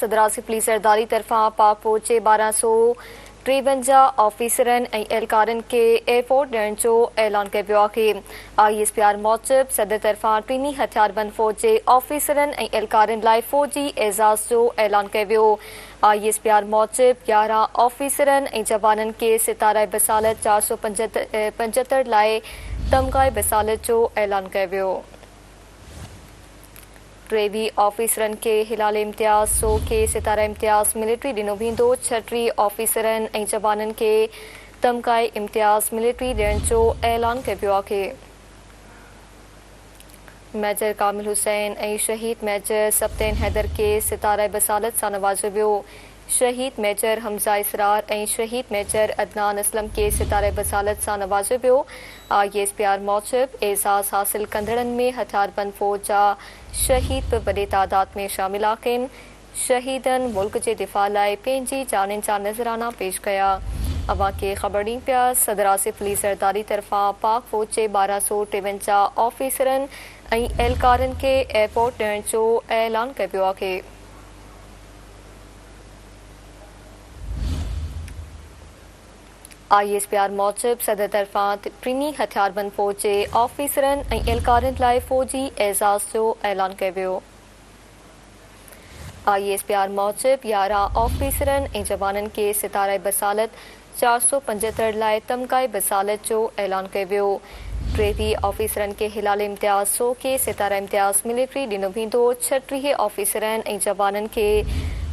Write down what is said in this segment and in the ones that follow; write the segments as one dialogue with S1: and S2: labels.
S1: सदरासी police सरदारी तरफ़ां पाक फौज जे 1253 ऑफिसरनि ऐं एहलकारनि खे एयरपोर्ट ॾियण जो ऐलान कयो वियो आहे। ISPR मूजिबि सदर तरफ़ां टिनी हथियारबंद फौज जे ऑफिसरनि ऐं एहलकारनि लाइ फ़ौजी एज़ाज़ जो ऐलान कयो वियो। ISPR मूजिबि 11 ऑफिसरनि ऐं जवाननि खे सितारा बसालत 475 लाइ तमग़ाए बसालत जो ऐलान कयो वियो। 23 ऑफिसरनि खे हिलाल इम्तियाज़, 100 खे सितारा इम्तियाज़ मिलिट्री ॾिनो वेंदो। 36 ऑफिसरनि ऐं जवाननि खे तमग़ाए इम्तियाज़ मिलिट्री ॾियण जो ऐलान कयो वियो आहे। मेजर कामिल हुसैन ऐं शहीद मेजर सप्तैन हैदर खे सितारा बसालत सां नवाज़ियो वियो। शहीद मेजर हमज़ा इसरार ऐं शहीद मेजर अदनान असलम खे सितारे बसालत सां नवाज़ियो वियो। ISPR मूजिबि एज़ाज़ हासिल कंदड़नि में हथियारबंद फौज जा शहीद बि वॾे तादाद में शामिल आहिनि। शहीदनि मुल्क जे दिफ़ा लाइ पंहिंजी जानिन जा नज़राना पेश कया। अवां खे ख़बर ॾियूं पिया सदर आसिफ पुलिस सरदारी तरफ़ां पाक फौज जे 1253 ऑफिसरनि ऐं एहलकारनि खे एयरपोर्ट ॾियण जो ऐलान कयो वियो आहे। ISPR मूजिबि सदर तरफ़ां टिनी हथियारबंद फौज जे ऑफिसरनि ऐं एहलकारनि लाइ फ़ौजी एज़ाज़ जो ऐलान कयो वियो। ISPR मूजिबि 11 ऑफिसरनि ऐं जवाननि खे सितारा बसालत 475 लाइ तमग़ाए बसालत जो ऐलान कयो वियो। 23 ऑफिसरनि खे हिलाल इम्तियाज़, 100 खे सितारा इम्तियाज़ मिलिट्री ॾिनो वेंदो। 36 ऑफिसरनि ऐं जवाननि खे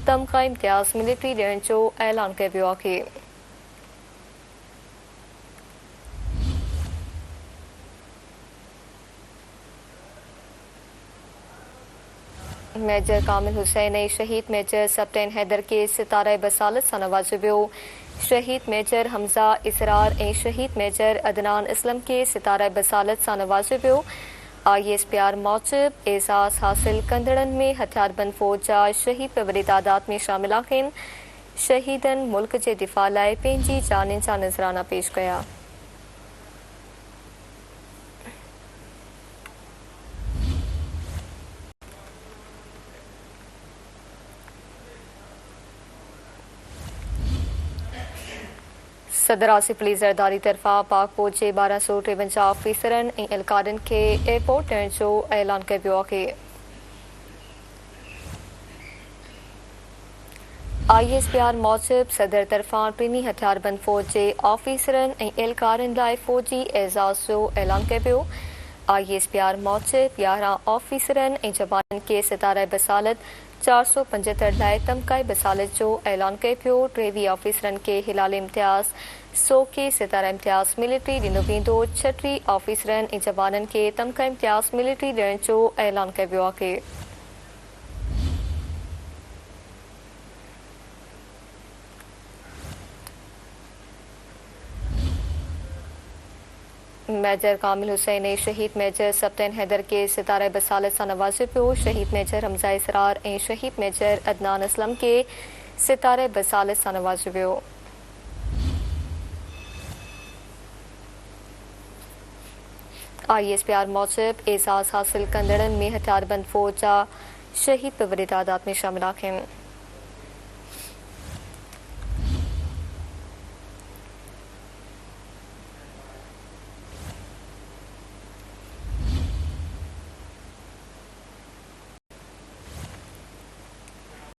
S1: तमग़ाए इम्तियाज़ मिलिट्री ॾियण जो ऐलान कयो वियो आहे। मेजर कामिल हुसैन ऐं शहीद मेजर सप्तैन हैदर खे सितारा बसालत सां नवाज़ियो वियो। शहीद मेजर हमज़ा इसरार ऐं शहीद मेजर अदनान असलम खे सितारा बसालत सां नवाज़ियो वियो। ISPR मूजिबि एज़ाज़ हासिल कंदड़नि में हथियारबंद फौज जा शहीद बि वॾे तादाद में शामिल आहिनि। शहीदनि मुल्क जे दिफ़ा लाइ पंहिंजी जानिन जा नज़राना पेश कया। सदर आसिफ पुलिस सरदारी तरफ़ां पाक फौज जे 1253 ऑफिसरनि ऐं एहलकारनि खे एयरपोर्ट ॾियण जो ऐलान कयो वियो आहे। ISPR मूजिबि सदर तरफ़ां टिनी हथियारबंद फौज जे ऑफिसरनि ऐं एहलकारनि लाइ फ़ौजी एज़ाज़ जो ऐलान कयो वियो। ISPR मूजिबि 11 ऑफिसरनि ऐं जवाननि खे सितारा बसालत 475 लाइ तमग़ाए बसालत जो ऐलान कयो पियो। 23 ऑफिसरनि खे हिलाल इम्तियाज़, 100 खे सितारा इम्तियाज़ मिलिट्री ॾिनो वेंदो। 36 ऑफिसरनि ऐं जवाननि खे तमग़ाए इम्तियाज़ मिलिट्री ॾियण जो ऐलान कयो वियो आहे। मेजर कामिल हुसैन ऐं शहीद मेजर सप्तैन हैदर खे सितारा बसालत सां नवाज़ियो पियो। शहीद मेजर हमज़ा इसरार ऐं शहीद मेजर अदनान असलम खे सितारे बसालत सां नवाज़ियो वियो। ISPR मूजिबि एज़ाज़ हासिल कंदड़नि में हथियारबंद फौज जा शहीद बि वॾे तादाद में शामिल आहिनि।